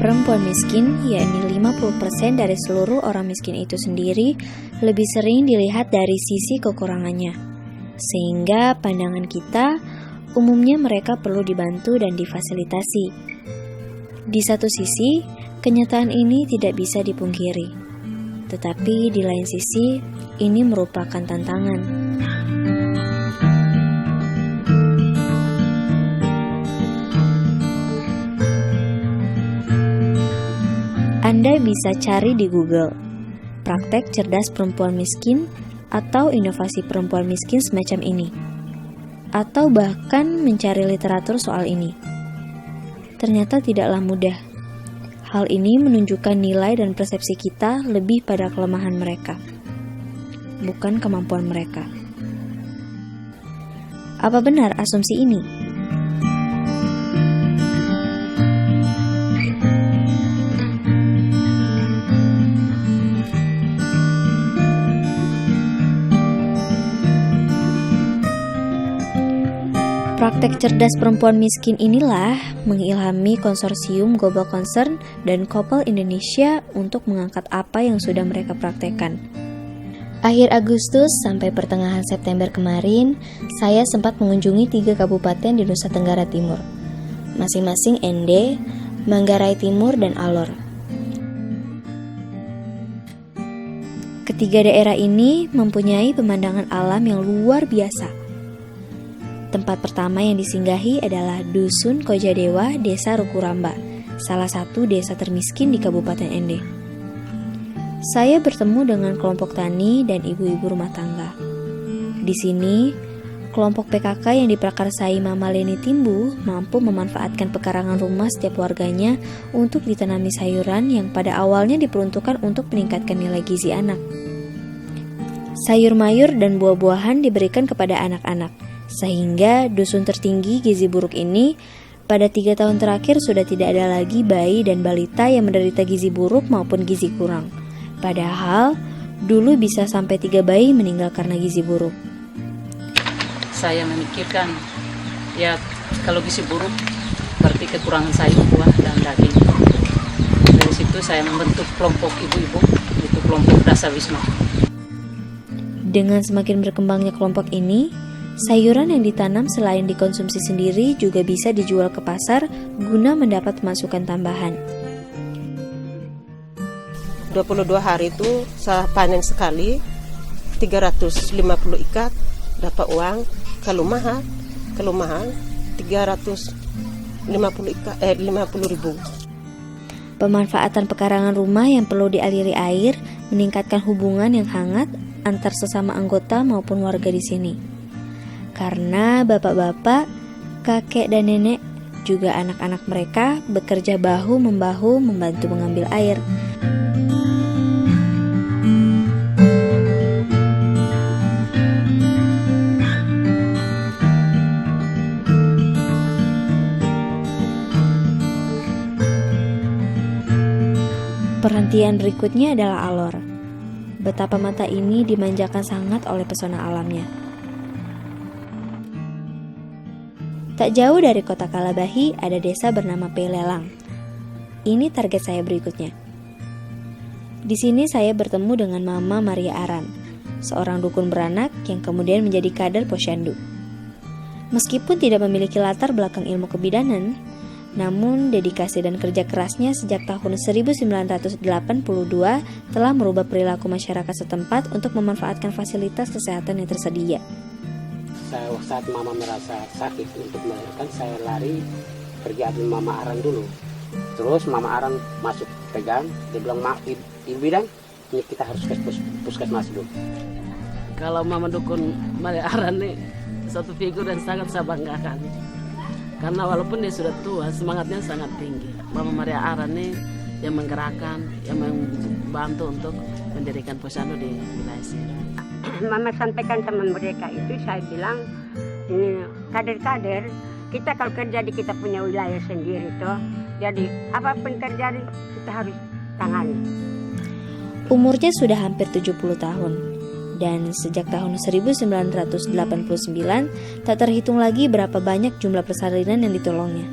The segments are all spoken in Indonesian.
Perempuan miskin, yakni 50% dari seluruh orang miskin itu sendiri, lebih sering dilihat dari sisi kekurangannya. Sehingga pandangan kita, umumnya mereka perlu dibantu dan difasilitasi. Di satu sisi, kenyataan ini tidak bisa dipungkiri. Tetapi di lain sisi, ini merupakan tantangan. Anda bisa cari di Google, praktek cerdas perempuan miskin atau inovasi perempuan miskin semacam ini. Atau bahkan mencari literatur soal ini. Ternyata tidaklah mudah. Hal ini menunjukkan nilai dan persepsi kita lebih pada kelemahan mereka, bukan kemampuan mereka. Apa benar asumsi ini? Praktek cerdas perempuan miskin inilah mengilhami konsorsium Global Concern dan Couple Indonesia untuk mengangkat apa yang sudah mereka praktekkan. Akhir Agustus sampai pertengahan September kemarin, saya sempat mengunjungi 3 kabupaten di Nusa Tenggara Timur, masing-masing Ende, Manggarai Timur, dan Alor. Ketiga daerah ini mempunyai pemandangan alam yang luar biasa. Tempat pertama yang disinggahi adalah Dusun Kojadewa, Desa Rukuramba, salah satu desa termiskin di Kabupaten Ende. Saya bertemu dengan kelompok tani dan ibu-ibu rumah tangga. Di sini, kelompok PKK yang diprakarsai Mama Leni Timbu mampu memanfaatkan pekarangan rumah setiap warganya untuk ditanami sayuran yang pada awalnya diperuntukkan untuk meningkatkan nilai gizi anak. Sayur mayur dan buah-buahan diberikan kepada anak-anak, sehingga dusun tertinggi gizi buruk ini pada 3 tahun terakhir sudah tidak ada lagi bayi dan balita yang menderita gizi buruk maupun gizi kurang. Padahal dulu bisa sampai 3 bayi meninggal karena gizi buruk. Saya memikirkan, ya kalau gizi buruk berarti kekurangan sayur, buah, dan daging. Dari situ saya membentuk kelompok ibu-ibu, itu kelompok Dasar Wisma. Dengan semakin berkembangnya kelompok ini, sayuran yang ditanam selain dikonsumsi sendiri juga bisa dijual ke pasar guna mendapat pemasukan tambahan. 22 hari itu saya panen sekali, 350 ikat, dapat uang. Kalau mahal 350 ribu. Pemanfaatan pekarangan rumah yang perlu dialiri air meningkatkan hubungan yang hangat antar sesama anggota maupun warga di sini. Karena bapak-bapak, kakek dan nenek, juga anak-anak mereka bekerja bahu-membahu membantu mengambil air. Perhentian berikutnya adalah Alor. Betapa mata ini dimanjakan sangat oleh pesona alamnya. Tak jauh dari kota Kalabahi ada desa bernama Pelelang. Ini target saya berikutnya. Di sini saya bertemu dengan Mama Maria Aran, seorang dukun beranak yang kemudian menjadi kader Posyandu. Meskipun tidak memiliki latar belakang ilmu kebidanan, namun dedikasi dan kerja kerasnya sejak tahun 1982 telah merubah perilaku masyarakat setempat untuk memanfaatkan fasilitas kesehatan yang tersedia. Saat Mama merasa sakit untuk melahirkan, saya lari pergi ambil Mama Aran dulu. Terus Mama Aran masuk pegang, dia bilang, Ibu bidan, ini kita harus ke puskesmas dulu. Kalau Mama Dukun Maria Aran nih satu figur dan sangat saya banggakan. Karena walaupun dia sudah tua, semangatnya sangat tinggi. Mama Maria Aran nih yang menggerakkan, yang membantu untuk mendirikan posyandu di wilayah sini. Mama sampaikan sama mereka itu, saya bilang, ini kader-kader, kita kalau kerja di kita punya wilayah sendiri toh, jadi apapun terjadi kita harus tangani. Umurnya sudah hampir 70 tahun. Dan sejak tahun 1989 tak terhitung lagi berapa banyak jumlah persalinan yang ditolongnya.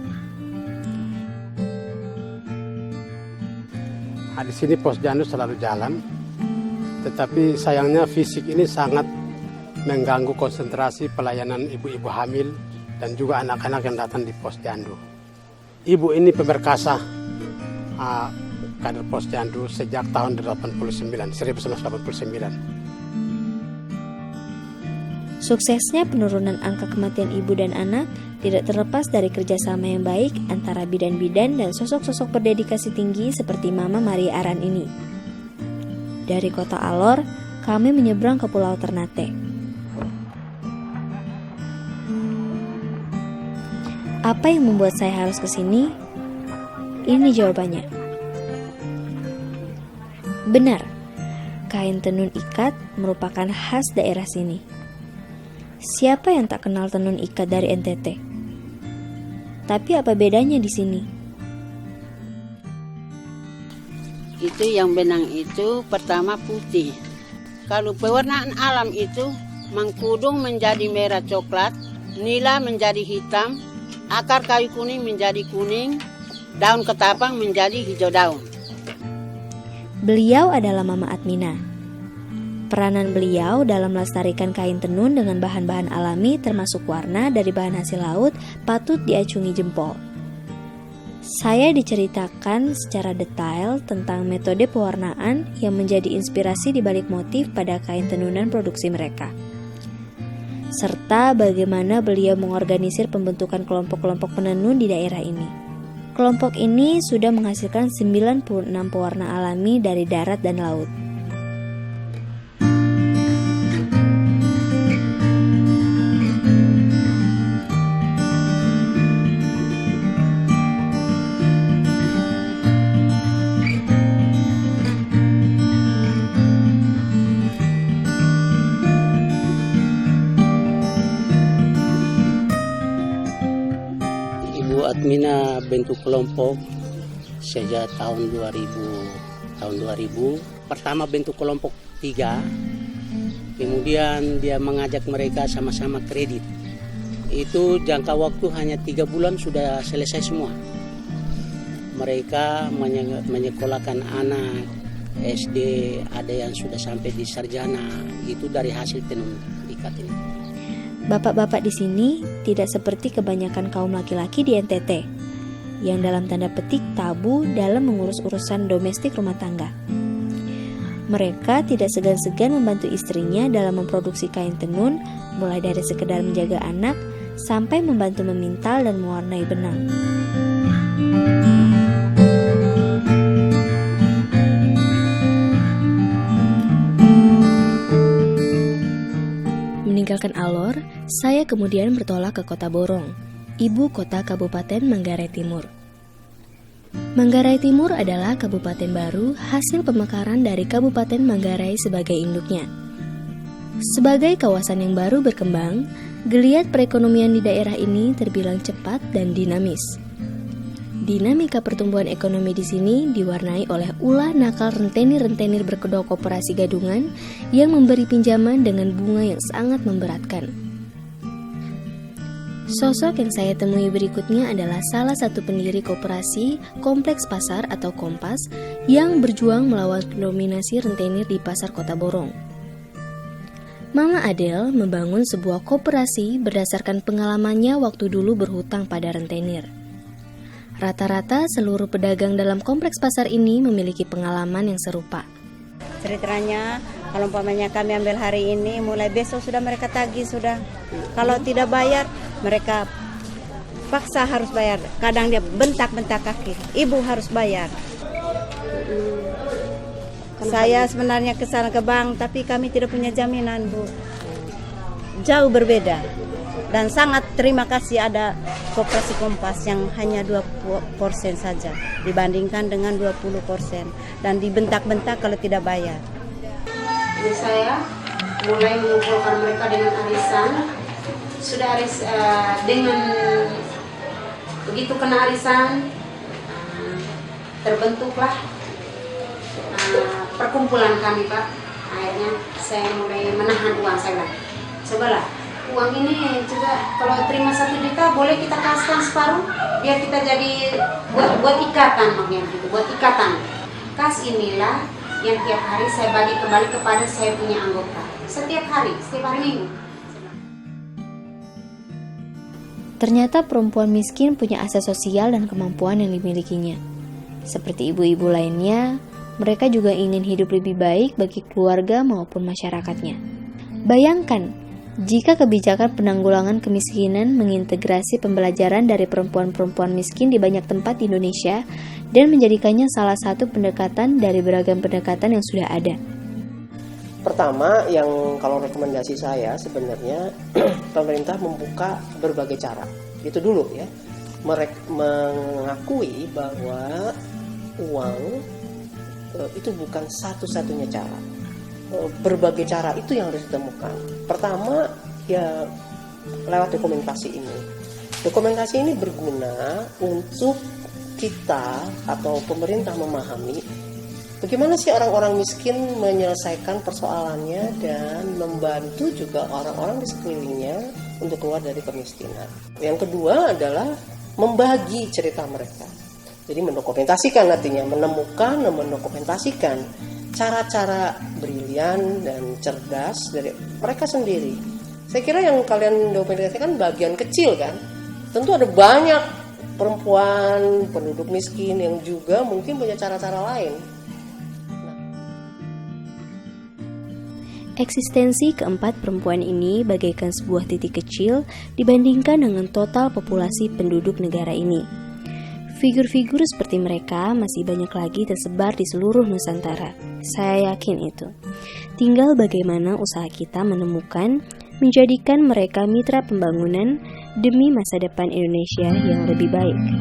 Di sini posyandu selalu jalan, tetapi sayangnya fisik ini sangat mengganggu konsentrasi pelayanan ibu-ibu hamil dan juga anak-anak yang datang di posyandu. Ibu ini pemerkasa kader posyandu sejak tahun 1989. Suksesnya penurunan angka kematian ibu dan anak tidak terlepas dari kerjasama yang baik antara bidan-bidan dan sosok-sosok berdedikasi tinggi seperti Mama Maria Aran ini. Dari kota Alor, kami menyeberang ke Pulau Ternate. Apa yang membuat saya harus ke sini? Ini jawabannya. Benar, kain tenun ikat merupakan khas daerah sini. Siapa yang tak kenal tenun ikat dari NTT? Tapi apa bedanya di sini? Itu yang benang itu pertama putih. Kalau pewarnaan alam itu mangkudung menjadi merah coklat, nila menjadi hitam, akar kayu kuning menjadi kuning, daun ketapang menjadi hijau daun. Beliau adalah Mama Admina. Peranan beliau dalam melestarikan kain tenun dengan bahan-bahan alami termasuk warna dari bahan hasil laut patut diacungi jempol. Saya diceritakan secara detail tentang metode pewarnaan yang menjadi inspirasi di balik motif pada kain tenunan produksi mereka. Serta bagaimana beliau mengorganisir pembentukan kelompok-kelompok penenun di daerah ini. Kelompok ini sudah menghasilkan 96 pewarna alami dari darat dan laut. Admina bentuk kelompok sejak tahun 2000. Pertama bentuk kelompok 3, kemudian dia mengajak mereka sama-sama kredit. Itu jangka waktu hanya 3 bulan sudah selesai semua. Mereka menyekolahkan anak SD, ada yang sudah sampai di sarjana, itu dari hasil tenun ikat ini. Bapak-bapak di sini tidak seperti kebanyakan kaum laki-laki di NTT yang dalam tanda petik tabu dalam mengurus urusan domestik rumah tangga. Mereka tidak segan-segan membantu istrinya dalam memproduksi kain tenun, mulai dari sekedar menjaga anak sampai membantu memintal dan mewarnai benang. Meninggalkan Alor, saya kemudian bertolak ke Kota Borong, ibu kota Kabupaten Manggarai Timur. Manggarai Timur adalah kabupaten baru hasil pemekaran dari Kabupaten Manggarai sebagai induknya. Sebagai kawasan yang baru berkembang, geliat perekonomian di daerah ini terbilang cepat dan dinamis. Dinamika pertumbuhan ekonomi di sini diwarnai oleh ulah nakal rentenir-rentenir berkedok koperasi gadungan yang memberi pinjaman dengan bunga yang sangat memberatkan. Sosok yang saya temui berikutnya adalah salah satu pendiri koperasi Kompleks Pasar atau Kompas yang berjuang melawan dominasi rentenir di pasar Kota Borong. Mama Adel membangun sebuah koperasi berdasarkan pengalamannya waktu dulu berhutang pada rentenir. Rata-rata seluruh pedagang dalam kompleks pasar ini memiliki pengalaman yang serupa. Ceritanya, kalau umpamanya kami ambil hari ini, mulai besok sudah mereka tagih sudah. Kalau tidak bayar, mereka paksa harus bayar. Kadang dia bentak-bentak kaki, ibu harus bayar. Saya sebenarnya ke sana ke bank, tapi kami tidak punya jaminan, Bu. Jauh berbeda. Dan sangat terima kasih ada Koperasi Kompas yang hanya 2% saja dibandingkan dengan 20% dan dibentak-bentak kalau tidak bayar. Jadi saya mulai mengumpulkan mereka dengan arisan. Sudah dengan begitu kena arisan terbentuklah perkumpulan kami, Pak. Akhirnya saya mulai menahan uang saya. Cobalah uang ini juga kalau terima 1 juta boleh kita kasihkan separuh biar kita jadi buat ikatan, makanya gitu, buat ikatan. Kas inilah yang tiap hari saya bagi kembali kepada saya punya anggota. Setiap hari Minggu. Ternyata perempuan miskin punya asa sosial dan kemampuan yang dimilikinya. Seperti ibu-ibu lainnya, mereka juga ingin hidup lebih baik bagi keluarga maupun masyarakatnya. Bayangkan, jika kebijakan penanggulangan kemiskinan mengintegrasi pembelajaran dari perempuan-perempuan miskin di banyak tempat di Indonesia dan menjadikannya salah satu pendekatan dari beragam pendekatan yang sudah ada. Pertama, yang kalau rekomendasi saya sebenarnya pemerintah membuka berbagai cara. Itu dulu ya. Mengakui bahwa uang itu bukan satu-satunya cara. Berbagai cara itu yang harus ditemukan. Pertama, ya lewat dokumentasi ini. Dokumentasi ini berguna untuk kita atau pemerintah memahami bagaimana sih orang-orang miskin menyelesaikan persoalannya dan membantu juga orang-orang di sekelilingnya untuk keluar dari kemiskinan. Yang kedua adalah membagi cerita mereka. Jadi mendokumentasikan, artinya menemukan dan mendokumentasikan cara-cara brilian dan cerdas dari mereka sendiri. Saya kira yang kalian dokumentasikan bagian kecil kan. Tentu ada banyak perempuan, penduduk miskin yang juga mungkin punya cara-cara lain. Eksistensi keempat perempuan ini bagaikan sebuah titik kecil dibandingkan dengan total populasi penduduk negara ini. Figur-figur seperti mereka masih banyak lagi tersebar di seluruh Nusantara. Saya yakin itu. Tinggal bagaimana usaha kita menemukan, menjadikan mereka mitra pembangunan demi masa depan Indonesia yang lebih baik.